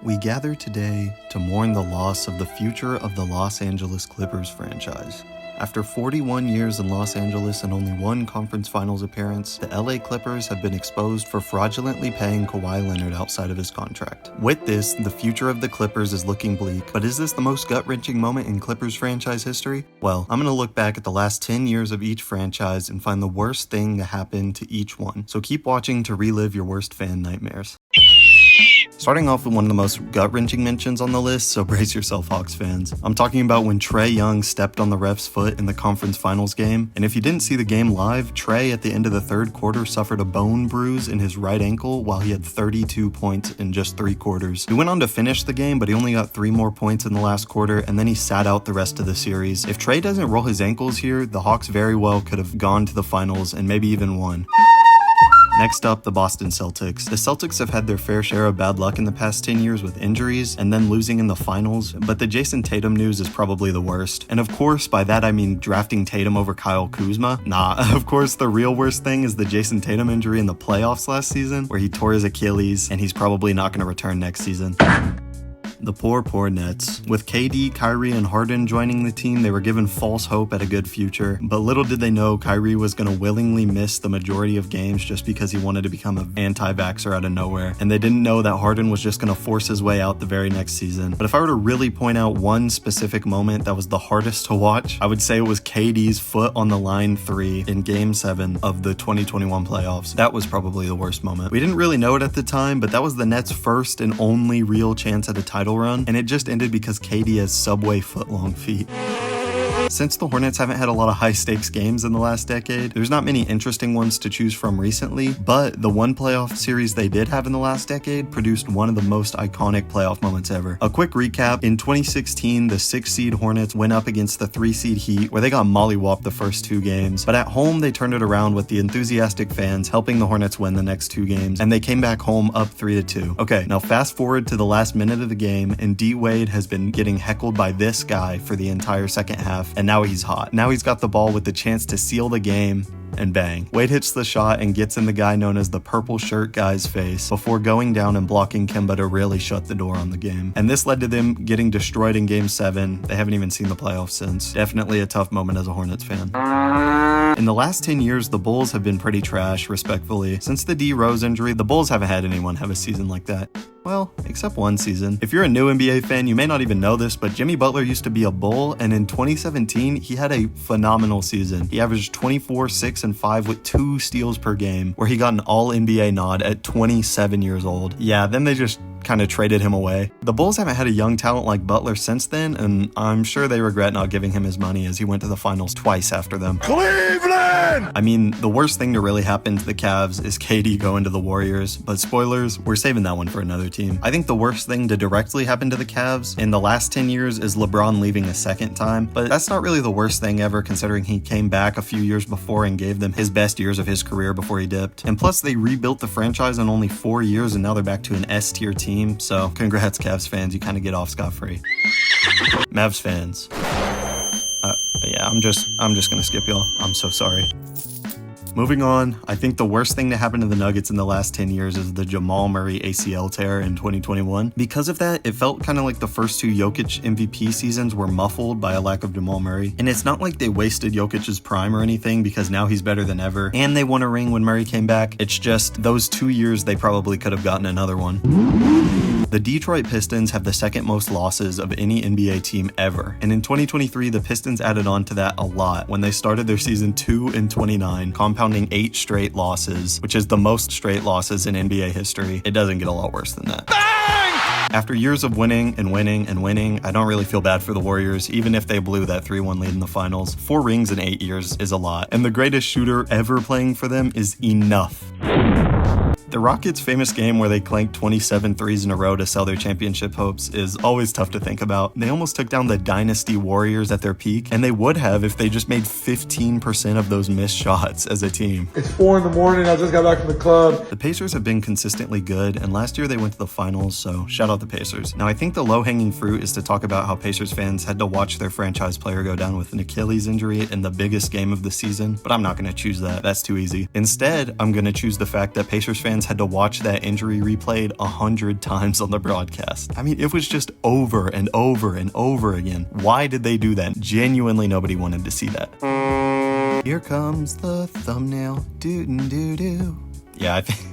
We gather today to mourn the loss of the future of the Los Angeles Clippers franchise. After 41 years in Los Angeles and only one conference finals appearance, the LA Clippers have been exposed for fraudulently paying Kawhi Leonard outside of his contract. With this, the future of the Clippers is looking bleak, but is this the most gut-wrenching moment in Clippers franchise history? Well, I'm going to look back at the last 10 years of each franchise and find the worst thing that happened to each one. So keep watching to relive your worst fan nightmares. Starting off with one of the most gut-wrenching mentions on the list, so brace yourself, Hawks fans. I'm talking about when Trae Young stepped on the ref's foot in the conference finals game. And if you didn't see the game live, Trae at the end of the third quarter suffered a bone bruise in his right ankle while he had 32 points in just 3 quarters. He went on to finish the game, but he only got 3 more points in the last quarter, and then he sat out the rest of the series. If Trae doesn't roll his ankles here, the Hawks very well could have gone to the finals and maybe even won. Next up, the Boston Celtics. The Celtics have had their fair share of bad luck in the past 10 years with injuries and then losing in the finals, but the Jason Tatum news is probably the worst. And of course, by that I mean drafting Tatum over Kyle Kuzma. Nah, of course the real worst thing is the Jason Tatum injury in the playoffs last season, where he tore his Achilles and he's probably not going to return next season. The poor Nets. With KD, Kyrie, and Harden joining the team, they were given false hope at a good future, but little did they know Kyrie was going to willingly miss the majority of games just because he wanted to become an anti-vaxxer out of nowhere, and they didn't know that Harden was just going to force his way out the very next season. But if I were to really point out one specific moment that was the hardest to watch, I would say it was KD's foot on the line 3 in Game 7 of the 2021 playoffs. That was probably the worst moment. We didn't really know it at the time, but that was the Nets' first and only real chance at a title run, and it just ended because KD has Subway foot-long feet. Since the Hornets haven't had a lot of high-stakes games in the last decade, there's not many interesting ones to choose from recently, but the one playoff series they did have in the last decade produced one of the most iconic playoff moments ever. A quick recap, in 2016, the 6-seed Hornets went up against the 3-seed Heat, where they got mollywopped the first 2 games, but at home they turned it around with the enthusiastic fans helping the Hornets win the next 2 games, and they came back home up 3-2. Okay, now fast forward to the last minute of the game, and D-Wade has been getting heckled by this guy for the entire second half, and now he's hot. Now he's got the ball with the chance to seal the game, and bang. Wade hits the shot and gets in the guy known as the purple shirt guy's face before going down and blocking Kemba to really shut the door on the game. And this led to them getting destroyed in Game 7. They haven't even seen the playoffs since. Definitely a tough moment as a Hornets fan. In the last 10 years, the Bulls have been pretty trash, respectfully. Since the D Rose injury, the Bulls haven't had anyone have a season like that. Well, except one season. If you're a new NBA fan, you may not even know this, but Jimmy Butler used to be a Bull, and in 2017, he had a phenomenal season. He averaged 24, 6, and 5 with 2 steals per game, where he got an All-NBA nod at 27 years old. Yeah, then they just kind of traded him away. The Bulls haven't had a young talent like Butler since then, and I'm sure they regret not giving him his money as he went to the finals twice after them. Cleveland! I mean, the worst thing to really happen to the Cavs is KD going to the Warriors, but spoilers, we're saving that one for another team. I think the worst thing to directly happen to the Cavs in the last 10 years is LeBron leaving a second time, but that's not really the worst thing ever considering he came back a few years before and gave them his best years of his career before he dipped. And plus, they rebuilt the franchise in only 4 years and now they're back to an S-tier team. So congrats, Cavs fans, you kind of get off scot-free. Mavs fans. Yeah, I'm just gonna skip y'all. I'm so sorry. Moving on, I think the worst thing to happen to the Nuggets in the last 10 years is the Jamal Murray ACL tear in 2021. Because of that, it felt kind of like the first 2 Jokic MVP seasons were muffled by a lack of Jamal Murray. And it's not like they wasted Jokic's prime or anything, because now he's better than ever, and they won a ring when Murray came back. It's just those 2 years they probably could have gotten another one. The Detroit Pistons have the second most losses of any NBA team ever, and in 2023 the Pistons added on to that a lot when they started their season 2-29, compounding 8 straight losses, which is the most straight losses in NBA history. It doesn't get a lot worse than that. Bang! After years of winning, I don't really feel bad for the Warriors, even if they blew that 3-1 lead in the finals. 4 rings in 8 years is a lot, and the greatest shooter ever playing for them is enough. The Rockets' famous game where they clanked 27 threes in a row to sell their championship hopes is always tough to think about. They almost took down the Dynasty Warriors at their peak, and they would have if they just made 15% of those missed shots as a team. It's 4 in the morning, I just got back from the club. The Pacers have been consistently good, and last year they went to the finals, so shout out the Pacers. Now I think the low-hanging fruit is to talk about how Pacers fans had to watch their franchise player go down with an Achilles injury in the biggest game of the season, but I'm not going to choose that. That's too easy. Instead, I'm going to choose the fact that Pacers fans fans had to watch that injury replayed 100 times on the broadcast. I mean, it was just over and over and over again. Why did they do that? Genuinely nobody wanted to see that. Here comes the thumbnail. Doo-doo-doo-doo. Yeah, I think...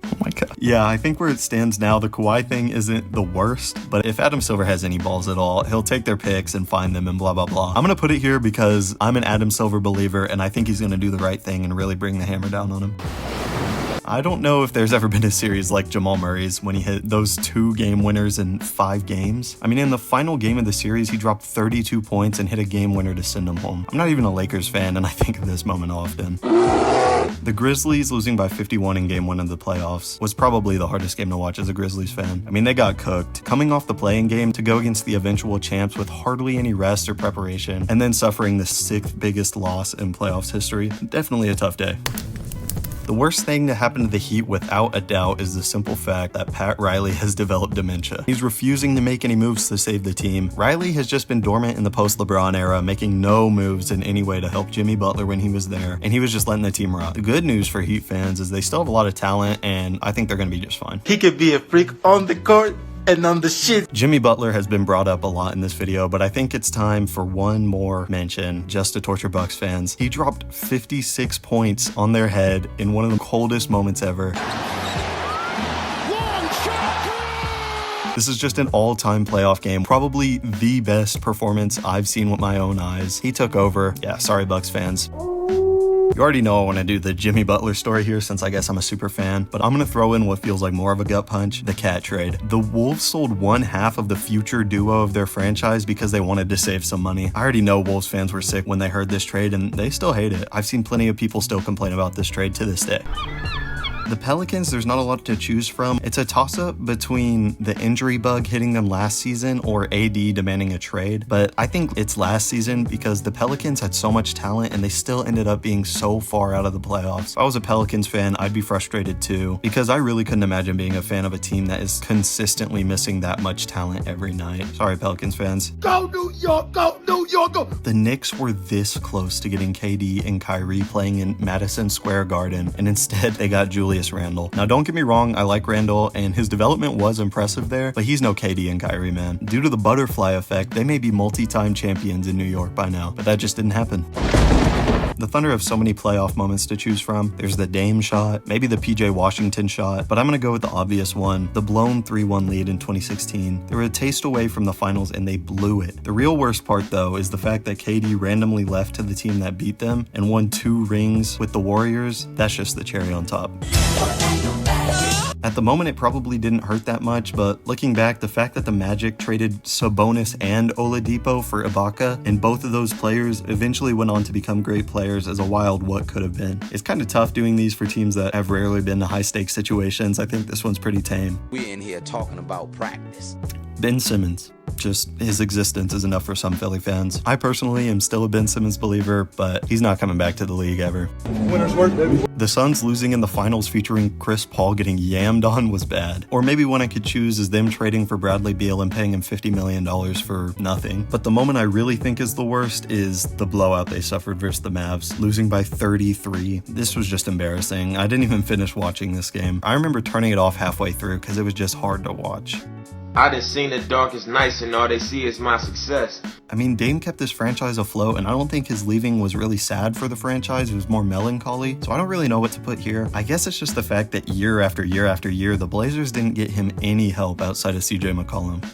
Oh my god. Yeah, I think where it stands now, the Kawhi thing isn't the worst, but if Adam Silver has any balls at all, he'll take their picks and find them and blah, blah, blah. I'm gonna put it here because I'm an Adam Silver believer, and I think he's gonna do the right thing and really bring the hammer down on him. I don't know if there's ever been a series like Jamal Murray's when he hit those 2 game winners in 5 games. I mean, in the final game of the series, he dropped 32 points and hit a game winner to send them home. I'm not even a Lakers fan, and I think of this moment often. The Grizzlies losing by 51 in game 1 of the playoffs was probably the hardest game to watch as a Grizzlies fan. I mean, they got cooked. Coming off the play-in game to go against the eventual champs with hardly any rest or preparation, and then suffering the 6th biggest loss in playoffs history, definitely a tough day. The worst thing to happen to the Heat without a doubt is the simple fact that Pat Riley has developed dementia. He's refusing to make any moves to save the team. Riley has just been dormant in the post-LeBron era, making no moves in any way to help Jimmy Butler when he was there, and he was just letting the team rot. The good news for Heat fans is they still have a lot of talent, and I think they're going to be just fine. He could be a freak on the court and on the shit. Jimmy Butler has been brought up a lot in this video, but I think it's time for one more mention just to torture Bucks fans. He dropped 56 points on their head in one of the coldest moments ever. This is just an all-time playoff game, probably the best performance I've seen with my own eyes. He took over. Yeah, sorry Bucks fans. You already know I want to do the Jimmy Butler story here since I guess I'm a super fan, but I'm going to throw in what feels like more of a gut punch, the Cat trade. The Wolves sold 1/2 of the future duo of their franchise because they wanted to save some money. I already know Wolves fans were sick when they heard this trade and they still hate it. I've seen plenty of people still complain about this trade to this day. The Pelicans, there's not a lot to choose from. It's a toss-up between the injury bug hitting them last season or AD demanding a trade, but I think it's last season because the Pelicans had so much talent and they still ended up being so far out of the playoffs. If I was a Pelicans fan, I'd be frustrated too because I really couldn't imagine being a fan of a team that is consistently missing that much talent every night. Sorry, Pelicans fans. Go New York, go New York, go! The Knicks were this close to getting KD and Kyrie playing in Madison Square Garden, and instead they got Julius Randle. Now don't get me wrong, I like Randle and his development was impressive there, but he's no KD and Kyrie, man. Due to the butterfly effect, they may be multi-time champions in New York by now, but that just didn't happen. The Thunder have so many playoff moments to choose from. There's the Dame shot, maybe the PJ Washington shot, but I'm gonna go with the obvious one, the blown 3-1 lead in 2016. They were a taste away from the finals and they blew it. The real worst part though is the fact that KD randomly left to the team that beat them and won 2 rings with the Warriors. That's just the cherry on top. At the moment, it probably didn't hurt that much, but looking back, the fact that the Magic traded Sabonis and Oladipo for Ibaka, and both of those players eventually went on to become great players is a wild what could have been. It's kind of tough doing these for teams that have rarely been to high-stakes situations. I think this one's pretty tame. We're in here talking about practice. Ben Simmons. Just his existence is enough for some Philly fans. I personally am still a Ben Simmons believer, but he's not coming back to the league ever. Winners work, baby. The Suns losing in the finals featuring Chris Paul getting yammed on was bad. Or maybe one I could choose is them trading for Bradley Beal and paying him $50 million for nothing. But the moment I really think is the worst is the blowout they suffered versus the Mavs, losing by 33. This was just embarrassing. I didn't even finish watching this game. I remember turning it off halfway through because it was just hard to watch. I done seen the darkest nights and all they see is my success. I mean, Dame kept this franchise afloat, and I don't think his leaving was really sad for the franchise. It was more melancholy, so I don't really know what to put here. I guess it's just the fact that year after year after year, the Blazers didn't get him any help outside of CJ McCollum.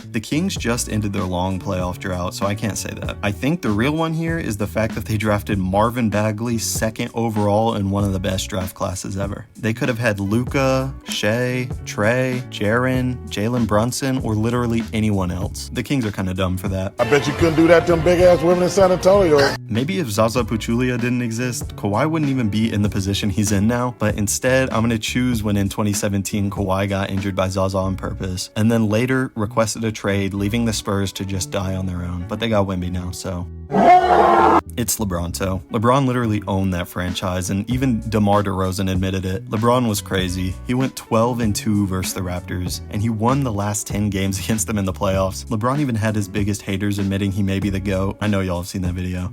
The Kings just ended their long playoff drought, so I can't say that. I think the real one here is the fact that they drafted Marvin Bagley 2nd overall in one of the best draft classes ever. They could have had Luka, Shea, Trey, Jaren, Jalen Brunson, or literally anyone else. The Kings are kind of dumb for that. I bet you couldn't do that to them big-ass women in San Antonio. Maybe if Zaza Pachulia didn't exist, Kawhi wouldn't even be in the position he's in now, but instead, I'm going to choose when in 2017 Kawhi got injured by Zaza on purpose, and then later requested a trade, leaving the Spurs to just die on their own. But they got Wemby now, so... It's LeBron, so. LeBron literally owned that franchise, and even DeMar DeRozan admitted it. LeBron was crazy. He went 12-2 versus the Raptors, and he won the last 10 games against them in the playoffs. LeBron even had his biggest haters admitting he may be the GOAT. I know y'all have seen that video.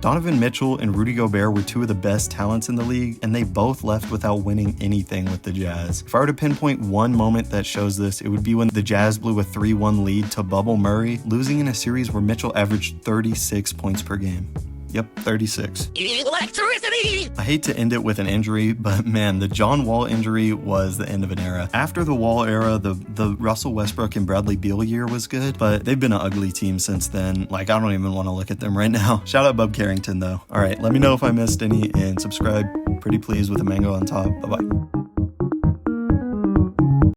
Donovan Mitchell and Rudy Gobert were two of the best talents in the league, and they both left without winning anything with the Jazz. If I were to pinpoint one moment that shows this, it would be when the Jazz blew a 3-1 lead to Bubble Murray, losing in a series where Mitchell averaged 36 points per game. Yep, 36. Electricity! I hate to end it with an injury, but man, the John Wall injury was the end of an era. After the Wall era, the Russell Westbrook and Bradley Beal year was good, but they've been an ugly team since then. Like, I don't even want to look at them right now. Shout out Bub Carrington, though. All right, let me know if I missed any, and subscribe. Pretty pleased with a mango on top. Bye-bye.